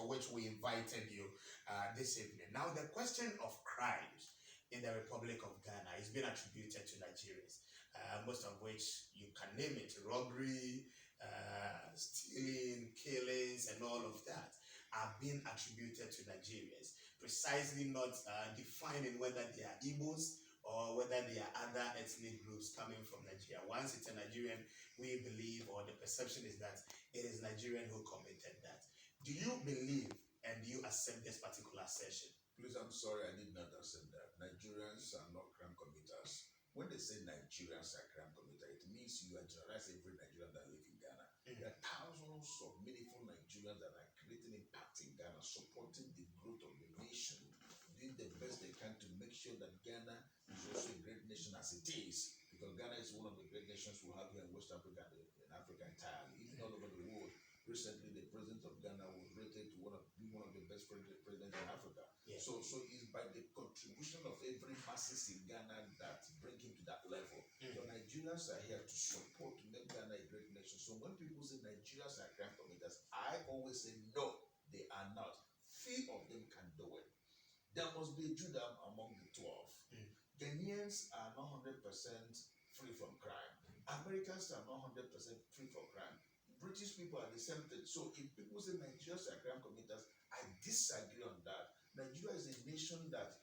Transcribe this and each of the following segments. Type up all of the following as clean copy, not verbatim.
for which we invited you this evening. Now, the question of crimes in the Republic of Ghana is being attributed to Nigerians, most of which you can name it: robbery, stealing, killings, and all of that are being attributed to Nigerians, precisely not defining whether they are Igbos or whether they are other ethnic groups coming from Nigeria. Once it's a Nigerian, we believe, or the perception is that it is Nigerian who committed that. Do you believe and do you accept this particular assertion? Please, I'm sorry, I did not accept that. Nigerians are not crime committers. When they say Nigerians are crime committers, it means you are generalizing every Nigerian that lives in Ghana. There are thousands of meaningful Nigerians that are creating impact in Ghana, supporting the growth of the nation, doing the best they can to make sure that Ghana is also a great nation as it is, because Ghana is one of the great nations we have here in West Africa and in Africa entirely, even all over the world. Recently, the president of Ghana was rated to being one of the best presidents in Africa. Yeah. So it's by the contribution of every masses in Ghana that bring him to that level. So Nigerians are here to support, to make Ghana a great nation. So when people say Nigerians are crime committers, I always say no, they are not. Few of them can do it. There must be a Judah among the 12. Ghanaians are not 100% free from crime. Americans are not 100% free from crime. British people are the same thing. So if people say Nigerians are crime committers, I disagree on that. Nigeria is a nation that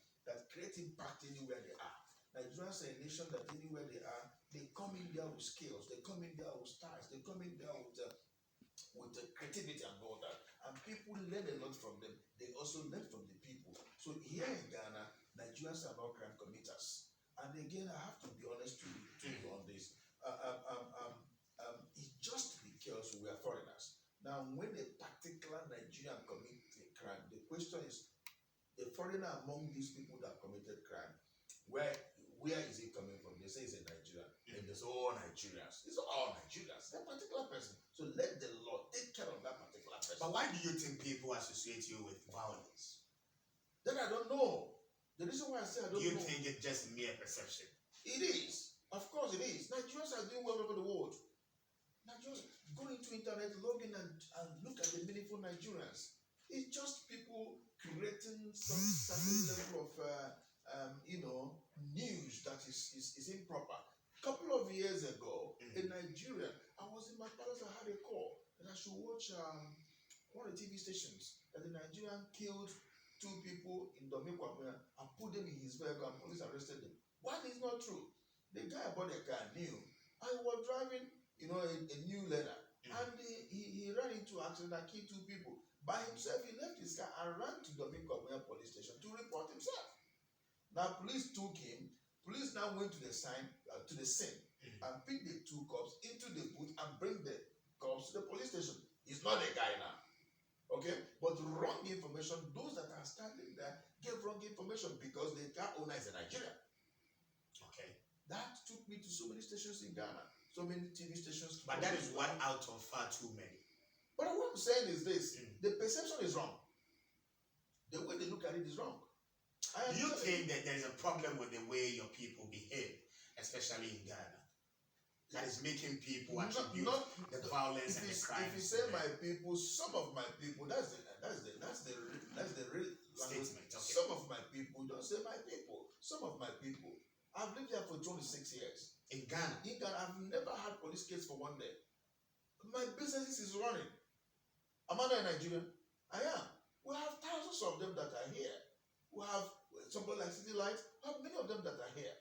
creates impact anywhere they are. Nigerians are a nation that anywhere they are, they come in there with skills, they come in there with stars, they come in there with creativity and all that. And people learn a lot from them. They also learn from the people. So here in Ghana, Nigerians are not crime committers. And again, I have to be honest to you on this. It's just because we are foreigners. Now, when a particular Nigerian commits a crime, the question is, the foreigner among these people that committed crime, where is he coming from? They say he's a Nigerian. And there's all Nigerians. It's all Nigerians. That particular person. So let the law take care of that particular person. But why do you think people associate you with violence? Then I don't know. The reason why I say I don't know. Do you think it's just mere perception? It is. Of course it is. Nigerians are doing well over the world. Nigerians go into internet, log in and look at the meaningful Nigerians. It's just people creating some certain level of news that is improper. A couple of years ago, in Nigeria, I was in my palace, I had a call that I should watch one of the TV stations that the Nigerian killed 2 people in Dominica and put them in his vehicle and police arrested them. One is not true. The guy bought a car new. I was driving, a new leather. And he ran into an accident and killed 2 people. By himself, he left his car and ran to Dominica police station to report himself. Now, police took him. Police now went to the scene and picked the 2 cops into the booth and bring the cops to the police station. He's not a guy now. Okay? But wrong information, those that are standing there gave wrong information because the car owner is a Nigerian. Okay. That took me to so many stations in Ghana, so many TV stations. But that is one out of far too many. But what I'm saying is this: the perception is wrong. The way they look at it is wrong. Do you think that there is a problem with the way your people behave, especially in Ghana, that is making people attribute the violence and the crime? If you say my people, some of my people, that's the real statement. Okay. Some of my people, don't say my people. Some of my people. I've lived here for 26 years. In Ghana? In Ghana, I've never had police case for one day. My business is running. Am I not a Nigerian? I am. We have thousands of them that are here. We have somebody like City Light. We have many of them that are here.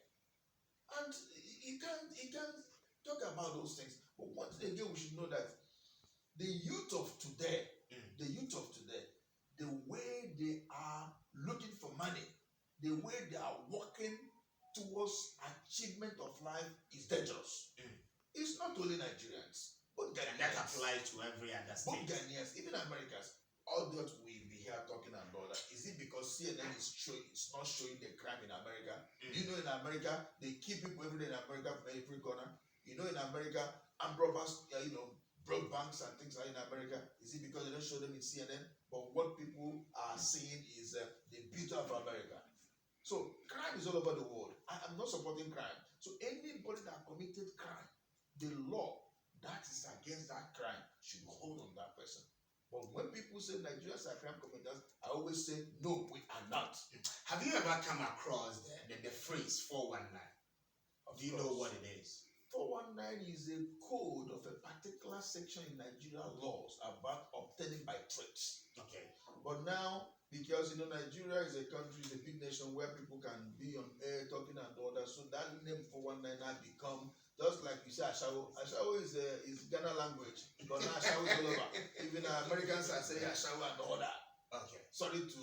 And you can't talk about those things. But once again, we should know that the youth of today, the way they are looking for money, the way they are working towards achievement of life is dangerous. It's not only Nigerians, but Ghanaians. And that applies to every other state. Both Ghanaians, even Americans. All that we be here talking about that, is it because CNN is not showing the crime in America? You know, in America, they keep people every day in America from every corner. You know, in America, armed robbers, broke banks and things like in America. Is it because they don't show them in CNN? But what people are seeing is the beauty of America. So crime is all over the world. I'm not supporting crime. So anybody that committed crime, the law that is against that crime should hold on that person. But when people say Nigerians are crime committers, I always say, no, we are not. Have you ever come across the phrase 419? Do you know what it is? 419 is a code of a particular section in Nigerian laws about obtaining by trades. Okay. But now, because Nigeria is a country, is a big nation where people can be on air talking and all that, so that name 419 has become just like you say Ashawo. Ashawo is Ghana language, but now Ashawo is all over. Even Americans are saying Ashawo and all that. Okay. Sorry to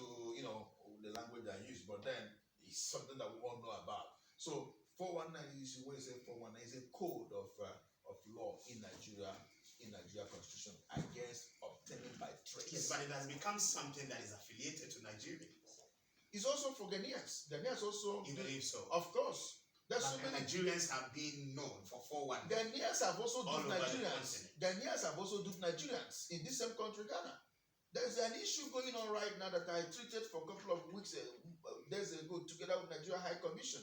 the language I use, but then it's something that we all know about. So 419 is when you say 419 is a code of law in Nigeria constitution against obtaining by trade. Yes, but it has become something that is affiliated to Nigerians. It's also for Ghanaians. Ghanaians also. You believe so? Of course. There's so many Nigerians have been known for 419. Ghanaians have also duped Nigerians. The Ghanaians have also duped Nigerians in this same country, Ghana. There's an issue going on right now that I treated for a couple of weeks days ago together with Nigeria High Commission.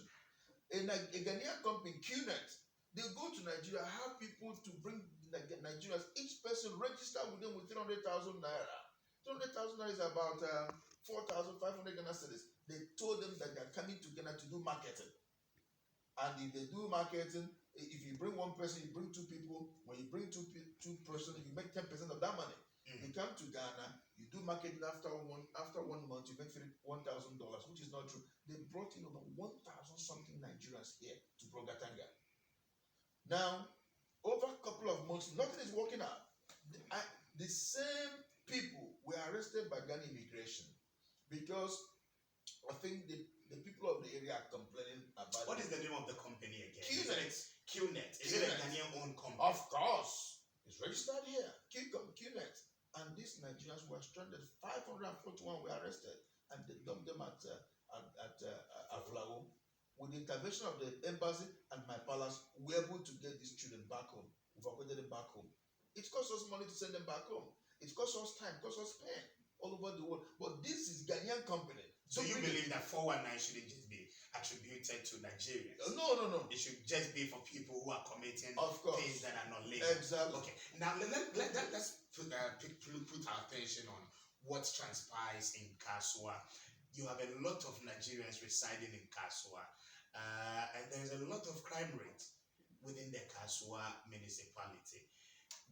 A Ghanaian company, QNet, they go to Nigeria, have people to bring Nigerians, each person register with them with 300,000 naira. 300,000 naira is about 4,500 Ghana cedis. They told them that they are coming to Ghana to do marketing. And if they do marketing, if you bring one person, you bring two people. When you bring two persons, you make 10% of that money. You come to Ghana, you do marketing after 1 month, you make $1,000, which is not true. They brought in over 1,000 something Nigerians here to Brogatanga. Now, over a couple of months, nothing is working out. The same people were arrested by Ghana immigration because I think the people of the area are complaining about. What is the name of the company again? QNet. QNet. Is it a Ghanaian-owned company? Of course. It's registered here. QNet. And these Nigerians were stranded. 541 were arrested. And they dumped them at Aflago. With the intervention of the embassy and my palace, we were able to get these children back home. We've evacuated them back home. It costs us money to send them back home. It costs us time, costs us pain all over the world. But this is Ghanaian company. So you believe that 419 shouldn't just be attributed to Nigerians? No. It should just be for people who are committing things that are not legal. Exactly. Okay. Now let's put our attention on what transpires in Kasoa. You have a lot of Nigerians residing in Kasoa, and there's a lot of crime rate within the Kasoa municipality.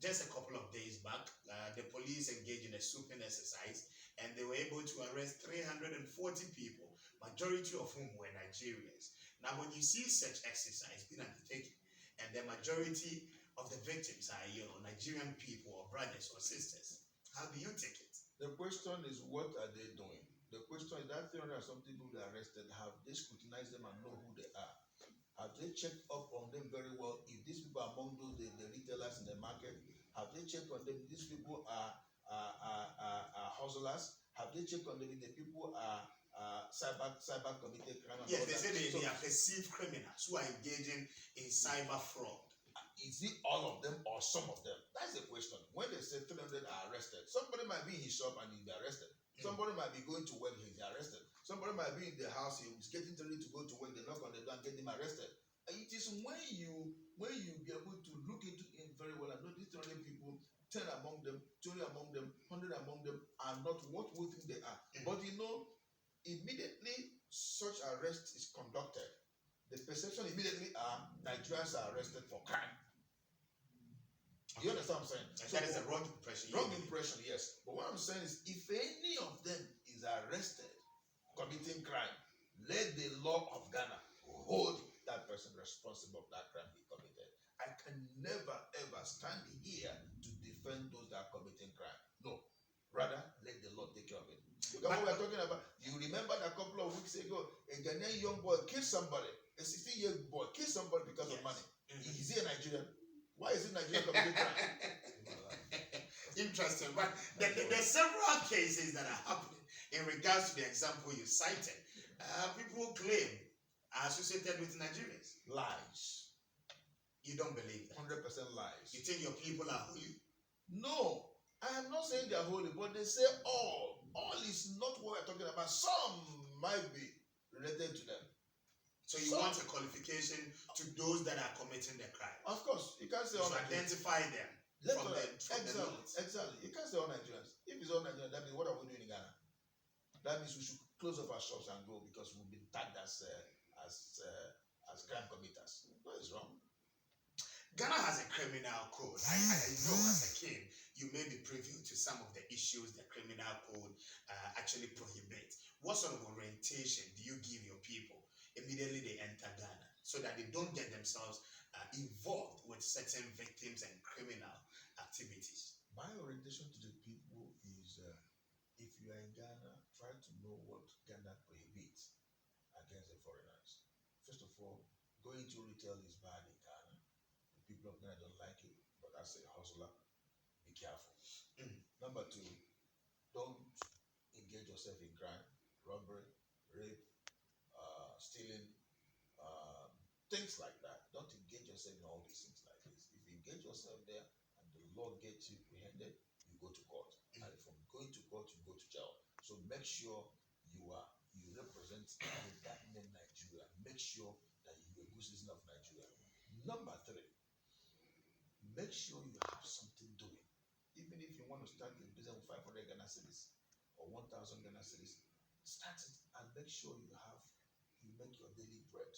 Just a couple of days back, the police engaged in a sweeping exercise, and they were able to arrest 340 people, majority of whom were Nigerians. Now, when you see such exercise being undertaken, and the majority of the victims are Nigerian people or brothers or sisters, how do you take it? The question is, what are they doing? The question is that 300 and something people they arrested, have they scrutinized them and know who they are? Have they checked up on them very well? If these people are among those the retailers in the market, have they checked on them? These people are hustlers. Have they checked on them? If the people are cyber committed crime? Yes, they say they are perceived criminals who are engaging in cyber fraud. Is it all of them or some of them? That's the question. When they say 300 are arrested, somebody might be in his shop and he'll be arrested. Somebody might be going to work, he's arrested. Somebody might be in the house, he's getting ready to go to work, they knock on the door and get him arrested. It is when you be able to look into it very well and know these 300 people, 10 among them, 20 among them, 100 among them are not what we think they are. But immediately such arrest is conducted, the perception immediately are Nigerians are arrested for crime. You understand what I'm saying? And that is a wrong impression. Wrong impression, yes. But what I'm saying is, if any of them is arrested committing crime, let the law of Ghana hold that person responsible of that crime he committed. I can never ever stand here to defend those that are committing crime. No. Rather, let the law take care of it. Because what we're talking about, you remember that a couple of weeks ago, a Ghanaian young boy killed somebody, a 16-year-old boy killed somebody because of money. Is he a Nigerian? Why is it Nigerian committing crime? Interesting. But there are several cases that are happening in regards to the example you cited. People claim are associated with Nigerians. Lies. You don't believe that? 100% lies. You think your people are holy? No. I am not saying they are holy, but they say all. All is not what we're talking about. Some might be related to them. So you want a qualification to those that are committing the crime? Of course. You can't say all. You identify them. from the north. Exactly. You can't say all Nigerians. If it's all Nigerians, that means what are we doing in Ghana? That means we should close off our shops and go because we've been tagged as crime committers. What is wrong? Ghana has a criminal code. I know as a king, you may be privy to some of the issues the criminal code actually prohibits. What sort of orientation do you give your people immediately they enter Ghana so that they don't get themselves involved with certain victims and criminal activities? My orientation to the people is if you are in Ghana, try to know what Ghana prohibits against the foreigners. First of all, going to retail is bad in Ghana. The people of Ghana don't like it, but as a hustler, be careful. Number two, don't engage yourself in crime, robbery, rape, stealing, things like that. Don't engage yourself in all these things like this. If you engage yourself there and the law gets you apprehended, you go to court. And from going to court, you go to jail. So make sure you represent the government Nigeria. Make sure that you're a good citizen of Nigeria. Number three, make sure you have something doing. Even if you want to start a business with 500 Ghana cedis or 1,000 Ghana cedis, start it and make sure you make your daily bread.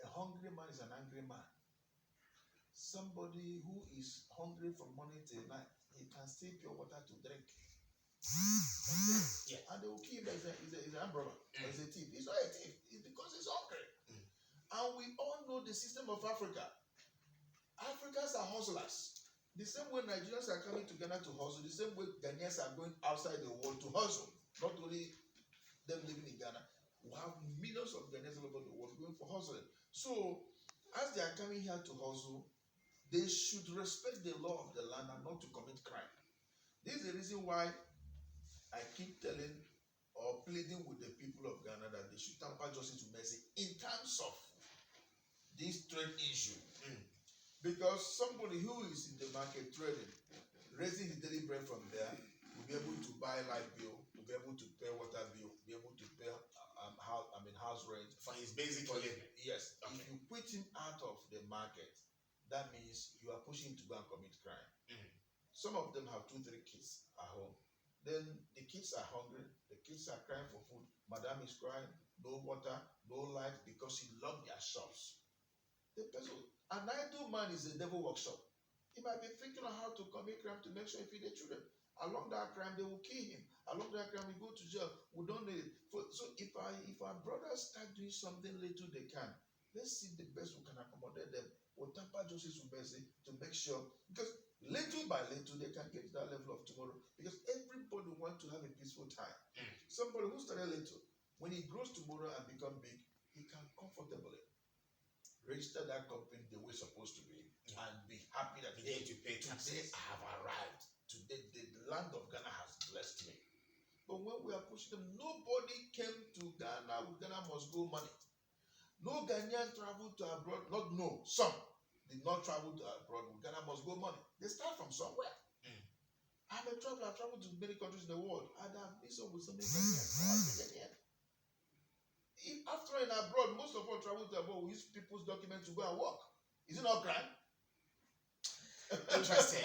A hungry man is an angry man. Somebody who is hungry from morning till night, he can steal pure water to drink. Yeah. And they will kill him as an armed robber or as a thief. He's not a thief. It's because he's hungry. And we all know the system of Africa. Africans are hustlers. The same way Nigerians are coming to Ghana to hustle, the same way Ghanaians are going outside the world to hustle. Not only them living in Ghana, we have millions of Ghanaians all over the world going for hustling. So, as they are coming here to hustle, they should respect the law of the land and not to commit crime. This is the reason why I keep telling or pleading with the people of Ghana that they should tamper justice with mercy in terms of this trade issue. Because somebody who is in the market trading, raising his daily bread from there, will be able to buy light bill, will be able to pay water bill, be able to pay house rent. For his basic living. Yes. Okay. If you put him out of the market, that means you are pushing him to go and commit crime. Some of them have 2-3 kids at home. Then the kids are hungry, the kids are crying for food. Madam is crying, no water, no light, because he locked their shops. An idle man is a devil workshop. He might be thinking on how to commit crime to make sure he feed the children. Along that crime, they will kill him. Along that crime, we go to jail. We don't need it. So if our brothers start doing something little they can, let's see the best we can accommodate them. We'll tamper justice with mercy to make sure, because little by little they can get to that level of tomorrow. Because everybody wants to have a peaceful time. Somebody who started little, when he grows tomorrow and become big, he can comfortably register that company the way it's supposed to be and be happy that today to pay taxes. I have arrived. Today the land of Ghana has blessed me. But when we are pushing them, nobody came to Ghana with Ghana must go money. No Ghanaian traveled to abroad. Some did not travel to abroad with Ghana must go money. They start from somewhere. I'm a traveler. I've traveled to many countries in the world. And I've been with so many Ghanaians. If after in abroad, most of us travel to abroad, we use people's documents to go and work. Is it not crime? Interesting.